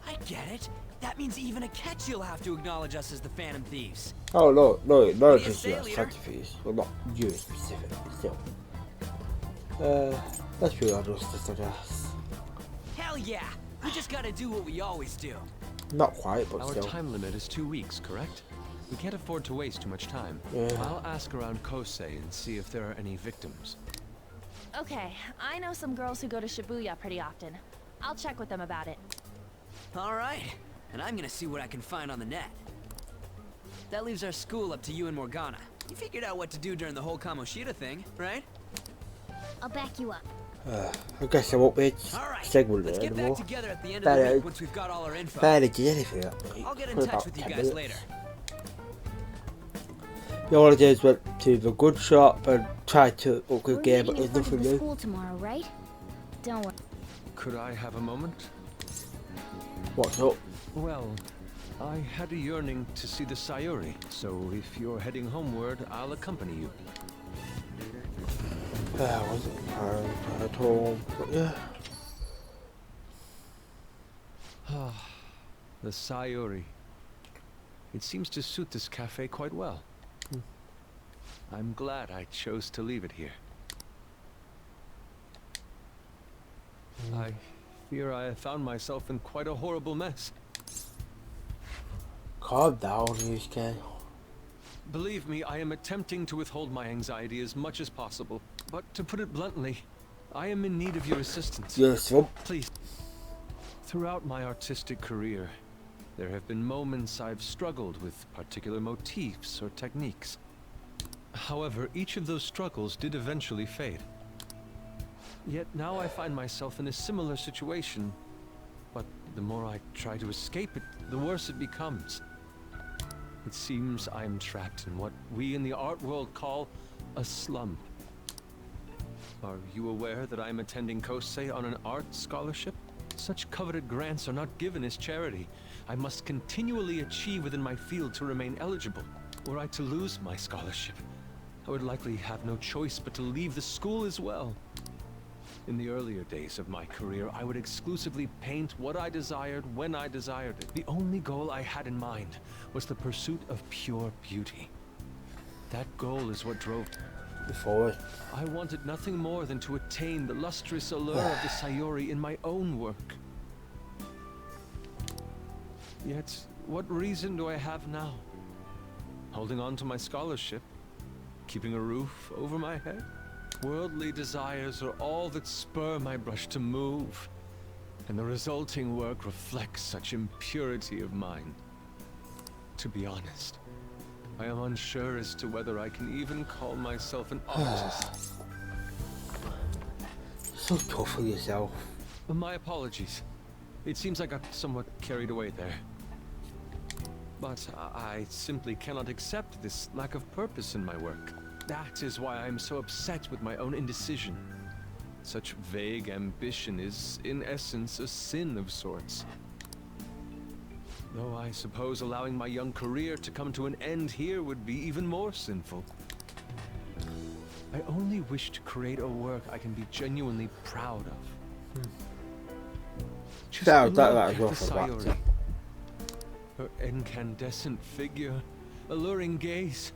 I get it. That means even a catch you'll have to acknowledge us as the Phantom Thieves. Oh no, do you just say, us leader? scientists. Well, not you specifically, still. Let's be honest, I guess. Hell yeah! We just gotta do what we always do. Not quite, but Our still. time limit is 2 weeks, correct? We can't afford to waste too much time. Yeah. I'll ask around Kosei and see if there are any victims. Okay, I know some girls who go to Shibuya pretty often. I'll check with them about it. Alright, and I'm gonna see what I can find on the net. That leaves our school up to you and Morgana. You figured out what to do during the whole Kamoshida thing, right? I'll back you up. I guess I won't be Alright, segmented let's get anymore. back together at the end of the week once we've got all our info. Barely did anything that week. I'll get in For touch about with you 10 guys minutes. later. The all I did is went to the good shop and tried to upgrade We're game, but meeting there's in front of nothing the new. school tomorrow, right? Don't worry. Could I have a moment? What's up? Well, I had a yearning to see the Sayuri, so if you're heading homeward, I'll accompany you. I wasn't at home, but yeah. The Sayuri. It seems to suit this cafe quite well. I'm glad I chose to leave it here. I fear I have found myself in quite a horrible mess. Calm down, you scared. Believe me, I am attempting to withhold my anxiety as much as possible. But to put it bluntly, I am in need of your assistance. Yes, please. Throughout my artistic career, there have been moments I've struggled with particular motifs or techniques. However, each of those struggles did eventually fade. Yet now I find myself in a similar situation, but the more I try to escape it, the worse it becomes. It seems I am trapped in what we in the art world call a slump. Are you aware that I am attending Kosei on an art scholarship? Such coveted grants are not given as charity. I must continually achieve within my field to remain eligible. Were I to lose my scholarship, I would likely have no choice but to leave the school as well. In the earlier days of my career, I would exclusively paint what I desired when I desired it. The only goal I had in mind was the pursuit of pure beauty. That goal is what drove me forward. I wanted nothing more than to attain the lustrous allure of the Sayuri in my own work. Yet, what reason do I have now? Holding on to my scholarship? Keeping a roof over my head? Worldly desires are all that spur my brush to move, and the resulting work reflects such impurity of mind. To be honest, I am unsure as to whether I can even call myself an artist. So tough for yourself. My apologies. It seems I got somewhat carried away there. But I simply cannot accept this lack of purpose in my work. That is why I am so upset with my own indecision. Such vague ambition is, in essence, a sin of sorts. Though I suppose allowing my young career to come to an end here would be even more sinful. I only wish to create a work I can be genuinely proud of. Just That look as at well the for that. Sayuri. Her incandescent figure, alluring gaze.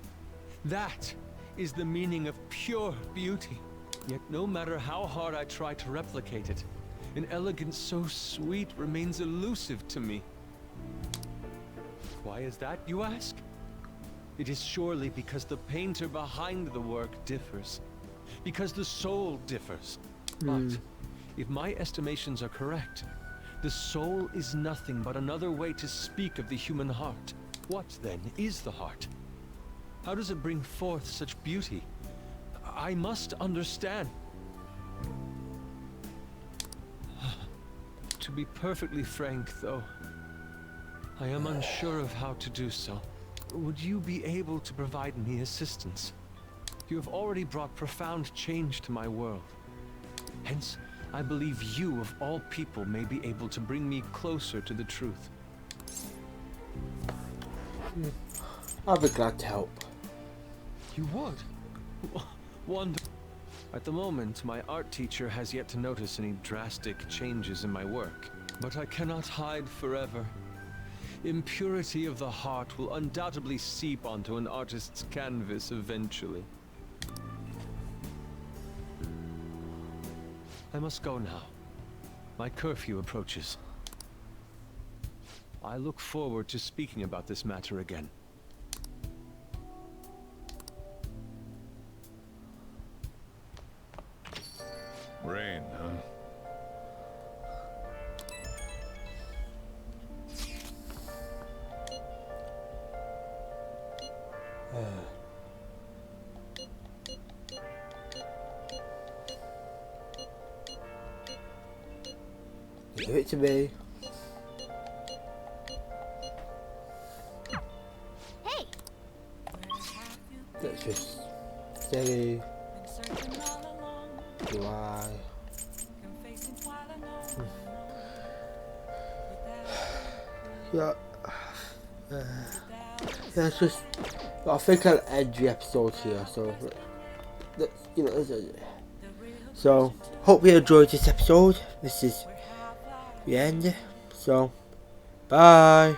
That is the meaning of pure beauty. Yet no matter how hard I try to replicate it, an elegance so sweet remains elusive to me. Why is that, you ask? It is surely because the painter behind the work differs. Because the soul differs. But if my estimations are correct, the soul is nothing but another way to speak of the human heart. What, then, is the heart? How does it bring forth such beauty? I must understand. To be perfectly frank, though, I am unsure of how to do so. Would you be able to provide me assistance? You have already brought profound change to my world. Hence, I believe you, of all people, may be able to bring me closer to the truth. I'll be glad to help. You would? Wonderful. At the moment, my art teacher has yet to notice any drastic changes in my work. But I cannot hide forever. Impurity of the heart will undoubtedly seep onto an artist's canvas eventually. I must go now. My curfew approaches. I look forward to speaking about this matter again. Rain, huh? Give it to me. Hey! Let's just steady. Do I? Yeah. Yeah, it's just. I think I'll end the episode here. So, so hope you enjoyed this episode. This is the end. So, bye.